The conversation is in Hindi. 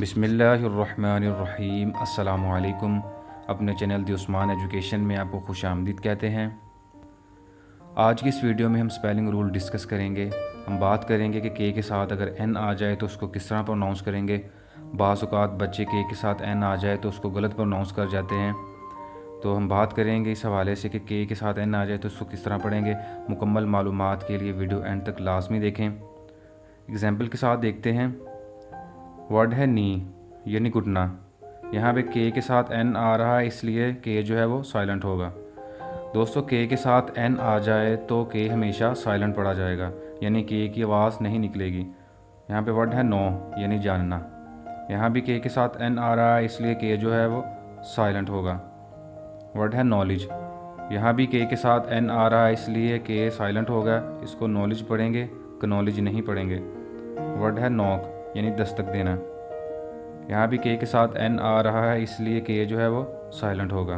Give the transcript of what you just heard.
बिस्मिल्लाहिर्रहमानिर्रहीम। अस्सलामुअलैकुम। अपने चैनल दी उस्मान एजुकेशन में आपको खुश आमदीद कहते हैं। आज की इस वीडियो में हम स्पेलिंग रूल डिस्कस करेंगे। हम बात करेंगे कि के साथ अगर एन आ जाए तो उसको किस तरह प्रोनाउंस करेंगे। बाज़ औक़ात बच्चे के साथ एन आ जाए तो उसको गलत प्रोनाउंस कर जाते हैं। तो हम बात करेंगे इस हवाले से कि के साथ एन आ जाए तो उसको किस तरह पढ़ेंगे। मुकम्मल मालूमात के लिए वीडियो एंड तक लाजमी देखें। एग्ज़ाम्पल के साथ देखते हैं। वर्ड है नी यानी घुटना। यहाँ पे के साथ एन आ रहा है, इसलिए के जो है वो साइलेंट होगा। दोस्तों, के साथ एन आ जाए तो के हमेशा साइलेंट पढ़ा जाएगा, यानी के की आवाज़ नहीं निकलेगी। यहाँ पे वर्ड है नो यानी जानना। यहाँ भी के साथ एन आ रहा है, इसलिए के जो है वो साइलेंट होगा। वर्ड है नॉलेज। यहाँ भी के साथ एन आ रहा है, इसलिए के साइलेंट होगा। इसको नॉलेज पढ़ेंगे, नॉलेज नहीं पढ़ेंगे। वर्ड है नॉक यानी दस्तक देना। यहाँ भी के साथ एन आ रहा है, इसलिए के जो है वो साइलेंट होगा।